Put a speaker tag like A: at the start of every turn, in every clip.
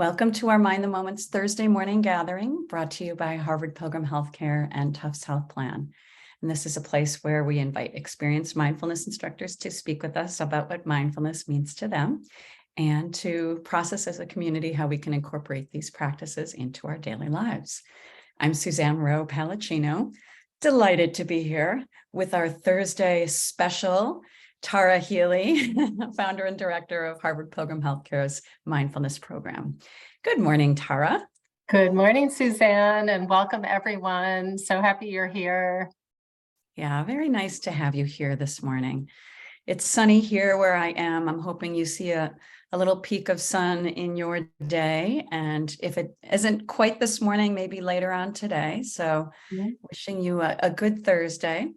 A: Welcome to our Mind the Moments Thursday morning gathering, brought to you by Harvard Pilgrim Healthcare and Tufts Health Plan. And this is a place where we invite experienced mindfulness instructors to speak with us about what mindfulness means to them and to process as a community how we can incorporate these practices into our daily lives. I'm Suzanne Rowe Palacino, delighted to be here with our Thursday special, Tara Healey, founder and director of Harvard Pilgrim Healthcare's mindfulness program. Good morning, Tara.
B: Good morning, Suzanne, and welcome everyone. So happy you're here.
A: Yeah, very nice to have you here this morning. It's sunny here where I am. I'm hoping you see a little peak of sun in your day. And if it isn't quite this morning, maybe later on today. So wishing you a good Thursday.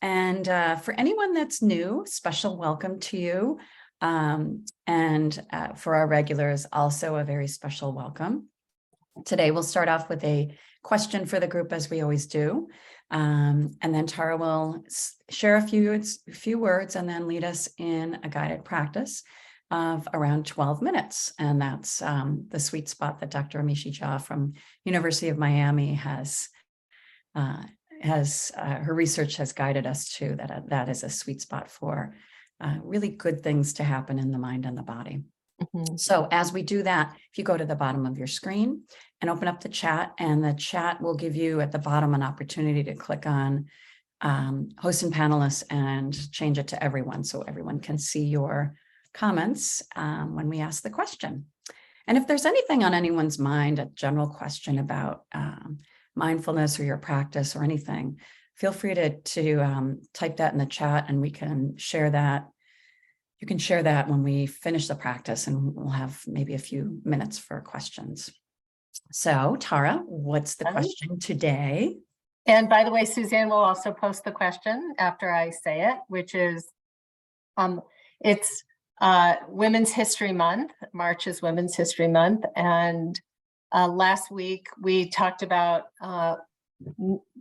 A: And for anyone that's new, special welcome to you. And for our regulars, also a very special welcome. Today, we'll start off with a question for the group, as we always do. And then Tara will share a few words and then lead us in a guided practice of around 12 minutes. And that's the sweet spot that Dr. Amishi Jha from University of Miami has her research has guided us to, that is a sweet spot for really good things to happen in the mind and the body. Mm-hmm. So as we do that, if you go to the bottom of your screen and open up the chat, and the chat will give you at the bottom an opportunity to click on hosts and panelists and change it to everyone so everyone can see your comments when we ask the question. And if there's anything on anyone's mind, a general question about mindfulness or your practice or anything, feel free to type that in the chat and we can share that. You can share that when we finish the practice, and we'll have maybe a few minutes for questions. So Tara, what's the question today?
B: And by the way, Suzanne will also post the question after I say it, which is, it's Women's History Month. March is Women's History Month. And last week we talked about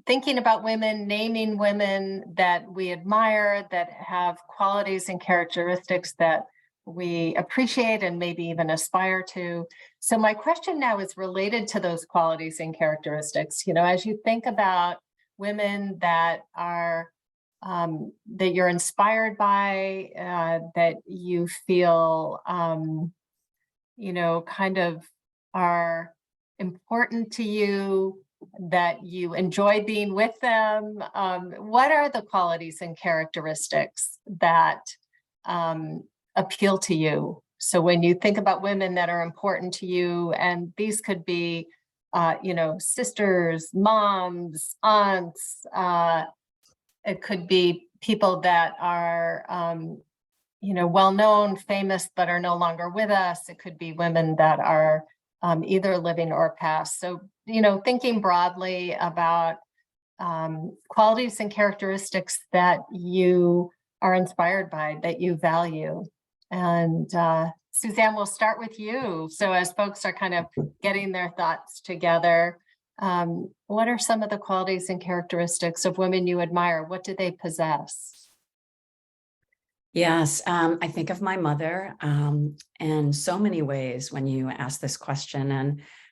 B: thinking about women, naming women that we admire, that have qualities and characteristics that we appreciate and maybe even aspire to. So my question now is related to those qualities and characteristics. You know, as you think about women that are that you're inspired by, that you feel, you know, kind of are important to you, that you enjoy being with them. What are the qualities and characteristics that appeal to you? So when you think about women that are important to you, and these could be, you know, sisters, moms, aunts, it could be people that are, you know, well-known, famous, but are no longer with us. It could be women that are either living or past. So, you know, thinking broadly about qualities and characteristics that you are inspired by, that you value. And Suzanne, we'll start with you. So as folks are kind of getting their thoughts together, what are some of the qualities and characteristics of women you admire? What do they possess?
A: Yes, I think of my mother in so many ways when you ask this question,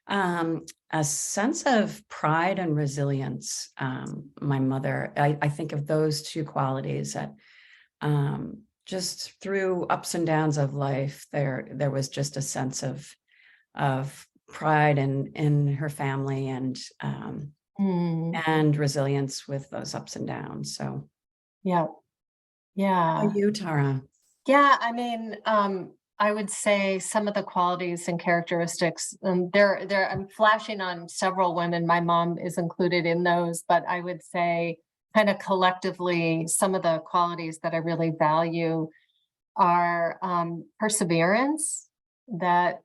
A: and a sense of pride and resilience. My mother, I think of those two qualities that just through ups and downs of life, there was just a sense of pride in her family and resilience with those ups and downs. So
B: yeah.
A: How about you, Tara?
B: Yeah, I mean, I would say some of the qualities and characteristics, I'm flashing on several women. My mom is included in those, but I would say kind of collectively, some of the qualities that I really value are perseverance, that,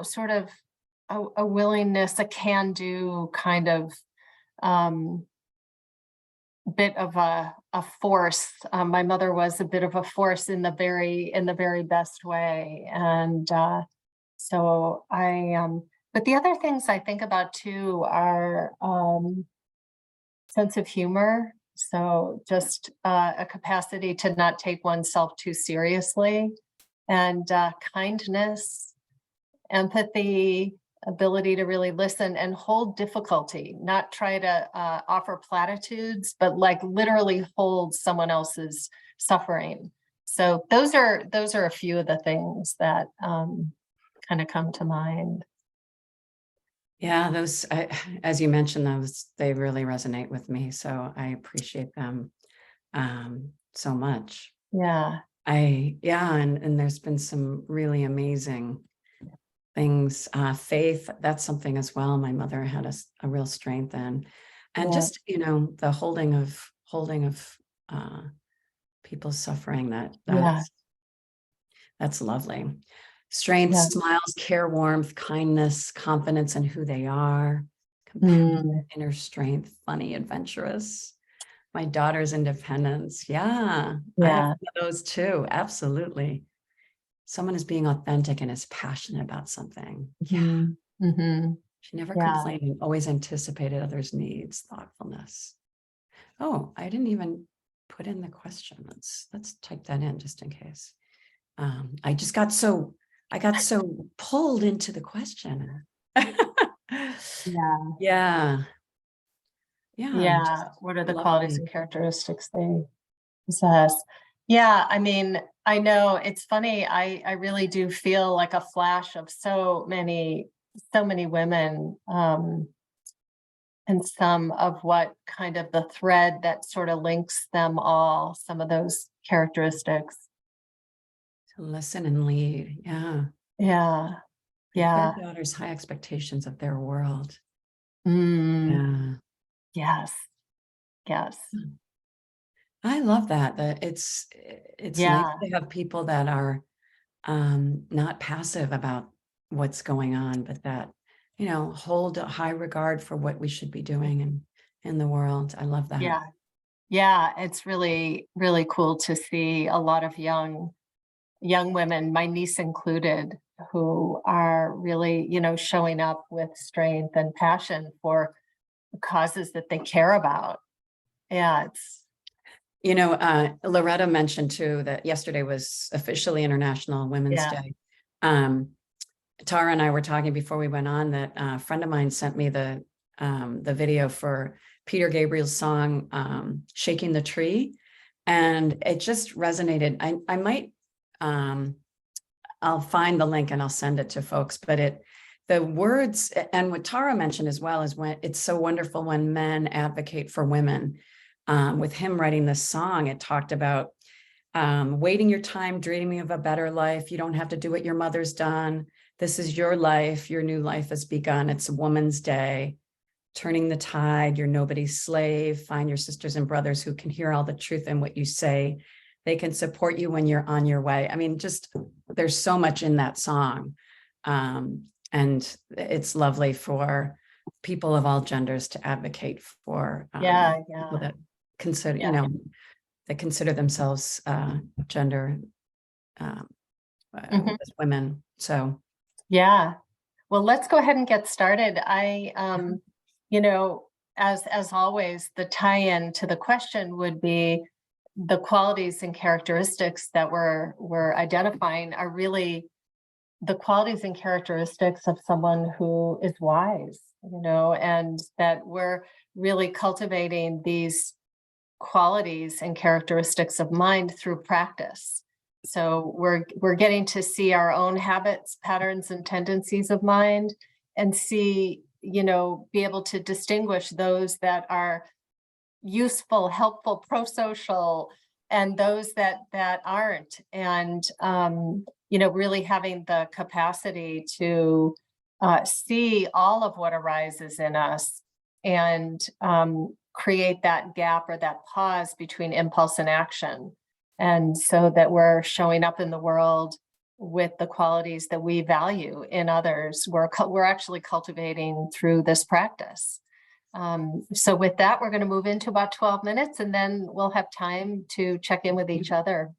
B: sort of a willingness, a can-do kind of bit of a force. My mother was a bit of a force in the very best way. And so but the other things I think about too are sense of humor. So just a capacity to not take oneself too seriously. and kindness, empathy, ability to really listen and hold difficulty, not try to offer platitudes, but like literally hold someone else's suffering. So those are a few of the things that kind of come to mind.
A: Yeah, those, as you mentioned, they really resonate with me. So I appreciate them so much.
B: Yeah.
A: And there's been some really amazing things. Faith, that's something as well. My mother had a real strength in, and just, the holding of people's suffering. That's lovely. Strength, smiles, care, warmth, kindness, confidence in who they are, compassion, inner strength, funny, adventurous. My daughter's independence. Yeah, I have one of those too. Absolutely. Someone is being authentic and is passionate about something. Yeah. She never complained and always anticipated others' needs, thoughtfulness. Oh, I didn't even put in the question. Let's type that in just in case. I got so pulled into the question. Yeah.
B: What are the qualities and characteristics they possess? Yeah, I mean, I know it's funny. I really do feel like a flash of so many women, and some of what kind of the thread that sort of links them all, some of those characteristics.
A: To listen and lead. Yeah.
B: Yeah.
A: Their daughters' high expectations of their world.
B: Yeah. Yes.
A: I love that it's nice to have people that are not passive about what's going on, but that, hold a high regard for what we should be doing in the world. I love that.
B: Yeah. It's really, really cool to see a lot of young women, my niece included, who are really, showing up with strength and passion for causes that they care about. Yeah, it's
A: Loretta mentioned too that yesterday was officially International Women's Day. Tara and I were talking before we went on that a friend of mine sent me the video for Peter Gabriel's song "Shaking the Tree," and it just resonated. I might I'll find the link and I'll send it to folks, but the words and what Tara mentioned as well is when it's so wonderful when men advocate for women. With him writing this song, it talked about waiting your time, dreaming of a better life. You don't have to do what your mother's done. This is your life. Your new life has begun. It's a woman's day. Turning the tide. You're nobody's slave. Find your sisters and brothers who can hear all the truth in what you say. They can support you when you're on your way. I mean, just there's so much in that song. And it's lovely for people of all genders to advocate for people that consider, that consider themselves gender as women. So
B: well, let's go ahead and get started. As always, the tie-in to the question would be the qualities and characteristics that we're identifying are really the qualities and characteristics of someone who is wise, and that we're really cultivating these qualities and characteristics of mind through practice. So we're getting to see our own habits, patterns, and tendencies of mind, and see, be able to distinguish those that are useful, helpful, pro-social, and those that aren't, and really having the capacity to see all of what arises in us and create that gap or that pause between impulse and action, and so that we're showing up in the world with the qualities that we value in others. We're actually cultivating through this practice. So with that, we're going to move into about 12 minutes, and then we'll have time to check in with each other.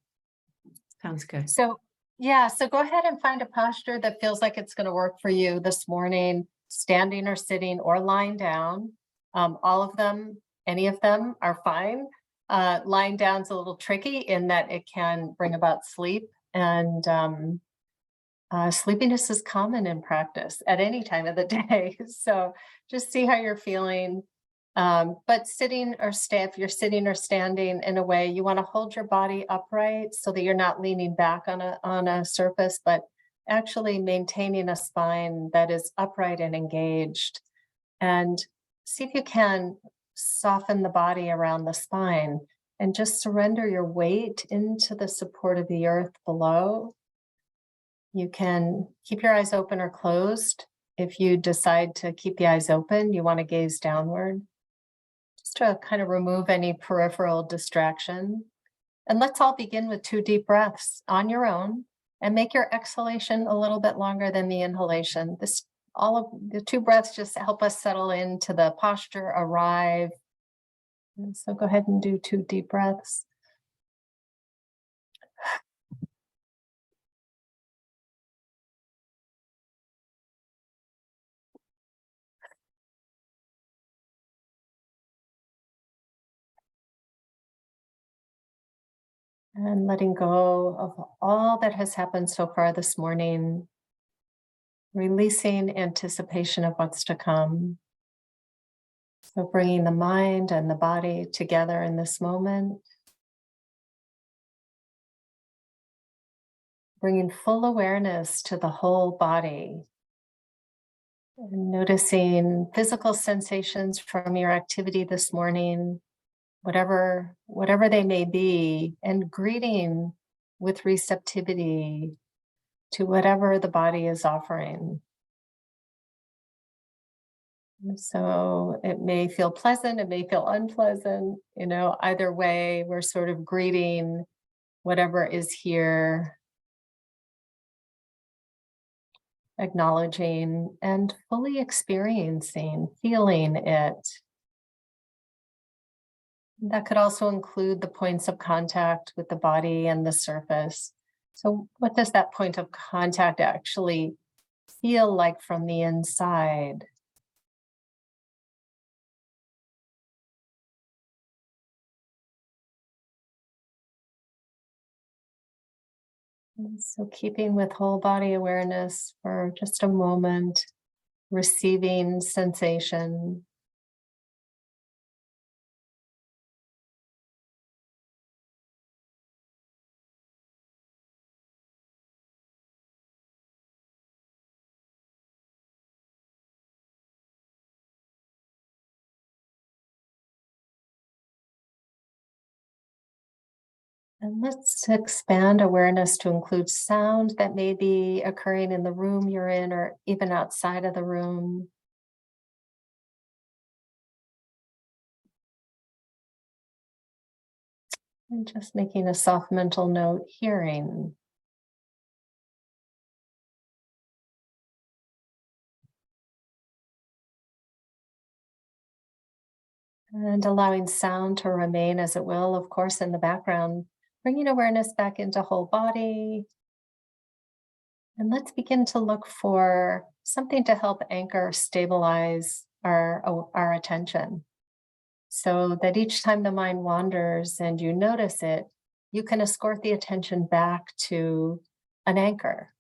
A: Sounds good.
B: So go ahead and find a posture that feels like it's going to work for you this morning, standing or sitting or lying down. All of them, any of them are fine. Lying down's a little tricky in that it can bring about sleep. And sleepiness is common in practice at any time of the day. So just see how you're feeling. But sitting or if you're sitting or standing in a way, you want to hold your body upright so that you're not leaning back on a surface, but actually maintaining a spine that is upright and engaged. And see if you can soften the body around the spine and just surrender your weight into the support of the earth below. You can keep your eyes open or closed. If you decide to keep the eyes open, you want to gaze downward, just to kind of remove any peripheral distraction. And let's all begin with 2 deep breaths on your own, and make your exhalation a little bit longer than the inhalation. All of the 2 breaths just help us settle into the posture, arrive. And so go ahead and do 2 deep breaths. And letting go of all that has happened so far this morning, releasing anticipation of what's to come. So bringing the mind and the body together in this moment, bringing full awareness to the whole body, and noticing physical sensations from your activity this morning, whatever they may be, and greeting with receptivity to whatever the body is offering. So it may feel pleasant, it may feel unpleasant, either way, we're sort of greeting whatever is here, acknowledging and fully experiencing, feeling it. That could also include the points of contact with the body and the surface. So what does that point of contact actually feel like from the inside? And so keeping with whole body awareness for just a moment, receiving sensation. And let's expand awareness to include sound that may be occurring in the room you're in or even outside of the room. And just making a soft mental note, hearing. And allowing sound to remain as it will, of course, in the background, bringing awareness back into whole body. And let's begin to look for something to help anchor, stabilize our attention, so that each time the mind wanders and you notice it, you can escort the attention back to an anchor.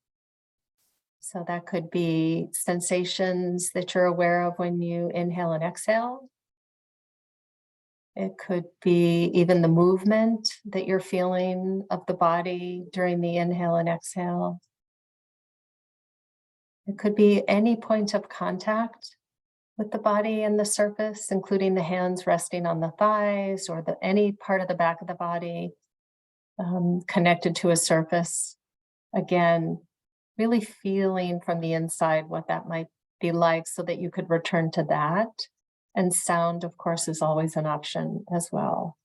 B: So that could be sensations that you're aware of when you inhale and exhale. It could be even the movement that you're feeling of the body during the inhale and exhale. It could be any point of contact with the body and the surface, including the hands resting on the thighs or any part of the back of the body connected to a surface. Again, really feeling from the inside what that might be like so that you could return to that. And sound, of course, is always an option as well.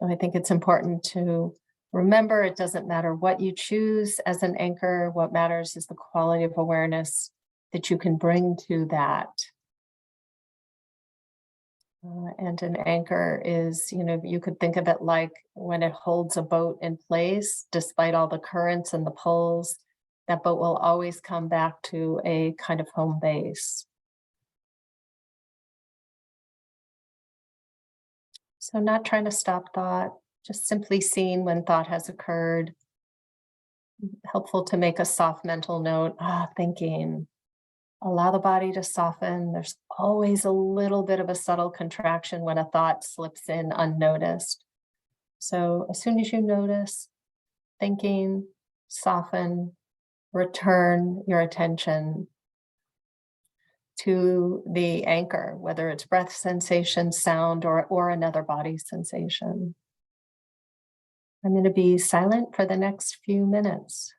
B: So I think it's important to remember it doesn't matter what you choose as an anchor. What matters is the quality of awareness that you can bring to that. And an anchor is, you could think of it like when it holds a boat in place, despite all the currents and the pulls, that boat will always come back to a kind of home base. So not trying to stop thought, just simply seeing when thought has occurred, helpful to make a soft mental note, thinking, allow the body to soften. There's always a little bit of a subtle contraction when a thought slips in unnoticed. So as soon as you notice thinking, soften, return your attention to the anchor, whether it's breath sensation, sound, or another body sensation. I'm going to be silent for the next few minutes.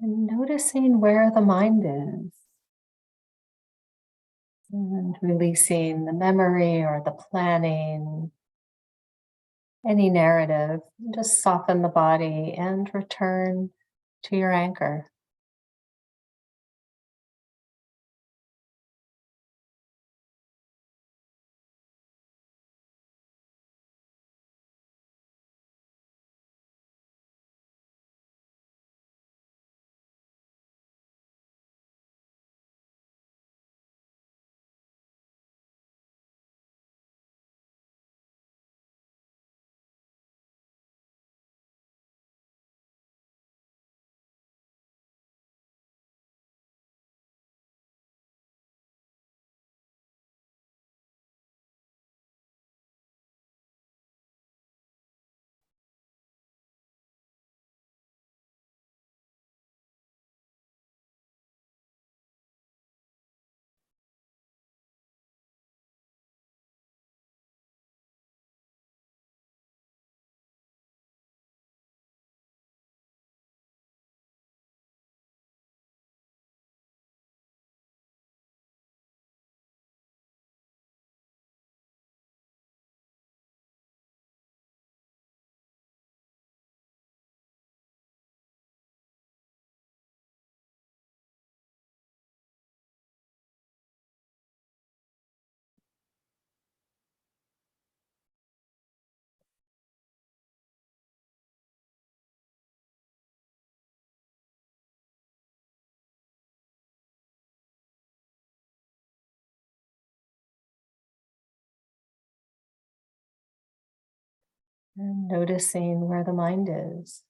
B: And noticing where the mind is. And releasing the memory or the planning, any narrative. Just soften the body and return to your anchor. And noticing where the mind is.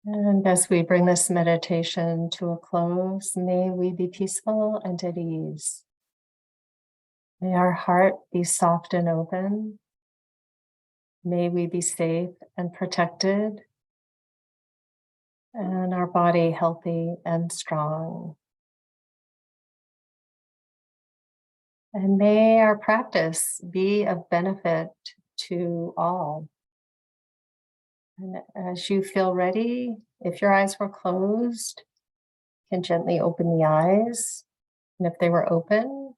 B: And as we bring this meditation to a close, may we be peaceful and at ease. May our heart be soft and open. May we be safe and protected. And our body healthy and strong. And may our practice be of benefit to all. And as you feel ready, if your eyes were closed, you can gently open the eyes. And if they were open,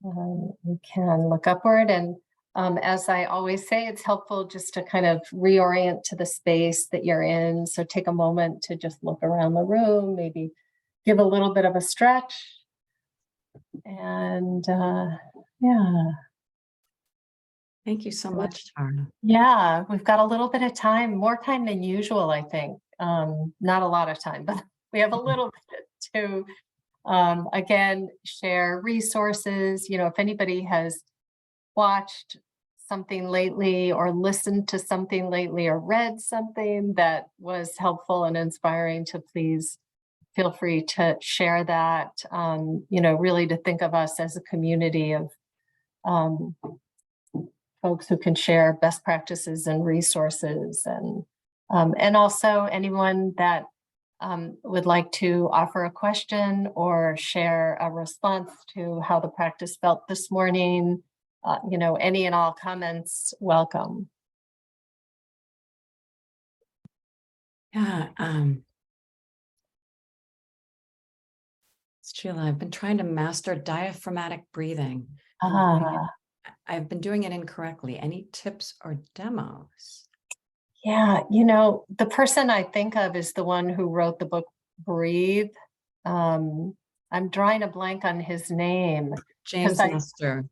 B: you can look upward. And as I always say, it's helpful just to kind of reorient to the space that you're in. So take a moment to just look around the room, maybe give a little bit of a stretch. And yeah.
A: Thank you so much, Tara.
B: Yeah, we've got a little bit of time, more time than usual, I think. Not a lot of time, but we have a little bit to, again, share resources. You know, if anybody has watched something lately or listened to something lately or read something that was helpful and inspiring, to please feel free to share that, you know, really to think of us as a community of folks who can share best practices and resources, and also anyone that would like to offer a question or share a response to how the practice felt this morning. You know, any and all comments, welcome.
A: Yeah, Sheila, I've been trying to master diaphragmatic breathing. I've been doing it incorrectly. Any tips or demos?
B: Yeah, you know, the person I think of is the one who wrote the book Breathe. I'm drawing a blank on his name.
A: James Nestor.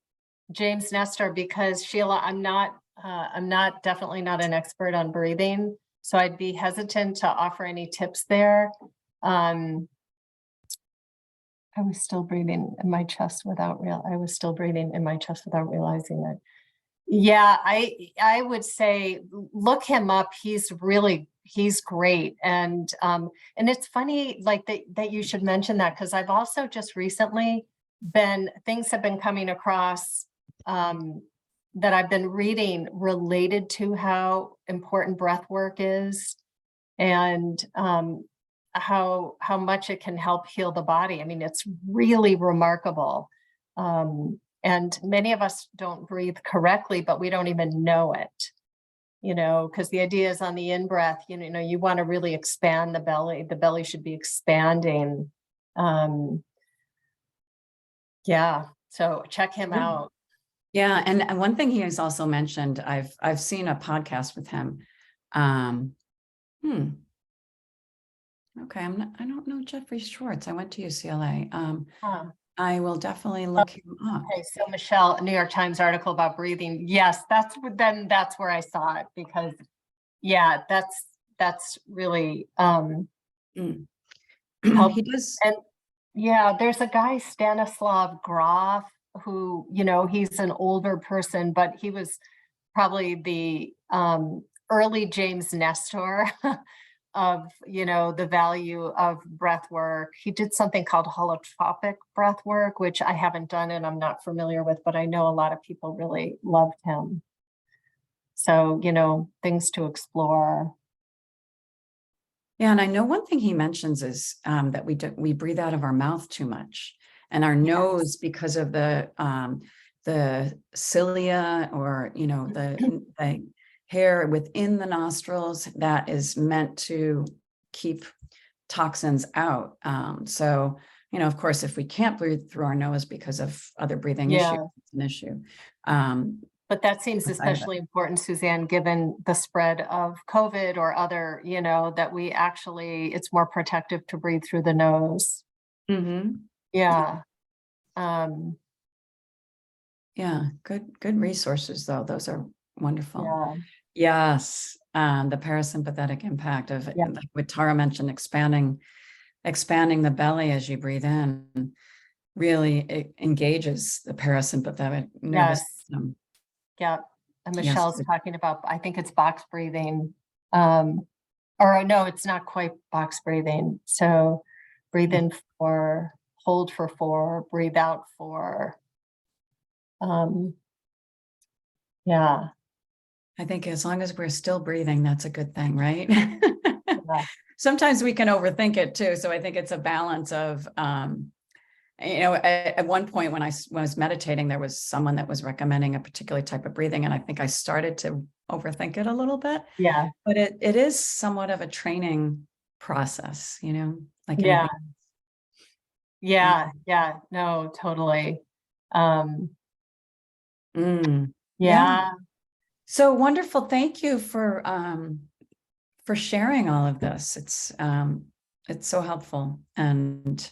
B: James Nestor, because Sheila, I'm definitely not an expert on breathing, so I'd be hesitant to offer any tips there. I was still breathing in my chest without realizing that. Yeah, I would say look him up. He's great. And it's funny, like that you should mention that, because I've also just recently things have been coming across that I've been reading related to how important breath work is, and how much it can help heal the body. I mean, it's really remarkable. And many of us don't breathe correctly, but we don't even know it, you know, because the idea is on the in-breath, you know, you want to really expand the belly. The belly should be expanding. Yeah, so check him out.
A: Yeah, and one thing he has also mentioned, I've seen a podcast with him. Okay, I don't know Jeffrey Schwartz. I went to UCLA. I will definitely look him up.
B: Okay, so Michelle, a New York Times article about breathing. Yes, that's where I saw it, because yeah, that's really
A: He does.
B: And yeah, there's a guy, Stanislav Grof, who, you know, he's an older person, but he was probably the early James Nestor of, you know, the value of breath work. He did something called holotropic breath work, which I haven't done and I'm not familiar with, but I know a lot of people really loved him. So, things to explore.
A: Yeah, and I know one thing he mentions is that we breathe out of our mouth too much, and our nose, because of the cilia, or the hair within the nostrils, that is meant to keep toxins out. So, of course, if we can't breathe through our nose because of other breathing issues, it's an issue.
B: But that seems especially important, Suzanne, given the spread of COVID or other, that we actually, it's more protective to breathe through the nose.
A: Mm-hmm.
B: Yeah.
A: Yeah, good resources, though. Those are wonderful.
B: Yeah.
A: Yes. The parasympathetic impact of, like what Tara mentioned, expanding the belly as you breathe in, really it engages the parasympathetic nervous system.
B: Yeah. And Michelle's talking about, I think it's box breathing. Or no, it's not quite box breathing. So breathe in 4, hold for 4, breathe out 4. Yeah.
A: I think as long as we're still breathing, that's a good thing, right? Sometimes we can overthink it too. So I think it's a balance of, at one point when I was meditating, there was someone that was recommending a particular type of breathing, and I think I started to overthink it a little bit.
B: Yeah.
A: But it is somewhat of a training process, like
B: Yeah.
A: anything.
B: Yeah. No, totally.
A: Yeah. So wonderful. Thank you for sharing all of this. It's so helpful. And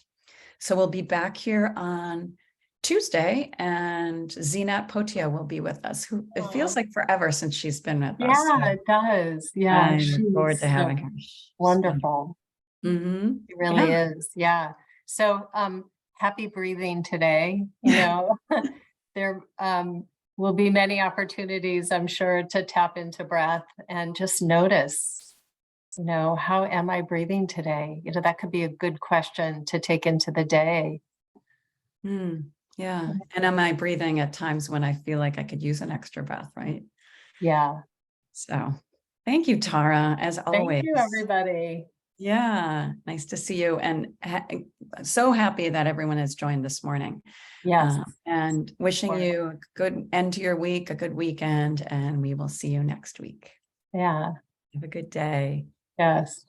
A: so we'll be back here on Tuesday, and Zinat Potia will be with us. It feels like forever since she's been with us.
B: Yeah, it does. Yeah.
A: I look forward to having her.
B: Wonderful.
A: Mm-hmm.
B: It really is. Yeah. So happy breathing today. There will be many opportunities, I'm sure, to tap into breath and just notice, how am I breathing today? That could be a good question to take into the day.
A: Yeah. And am I breathing at times when I feel like I could use an extra breath, right?
B: Yeah.
A: So thank you, Tara, as always.
B: Thank you, everybody.
A: Yeah. Nice to see you. And so happy that everyone has joined this morning.
B: Yes.
A: And wishing you a good end to your week, a good weekend, and we will see you next week.
B: Yeah.
A: Have a good day.
B: Yes.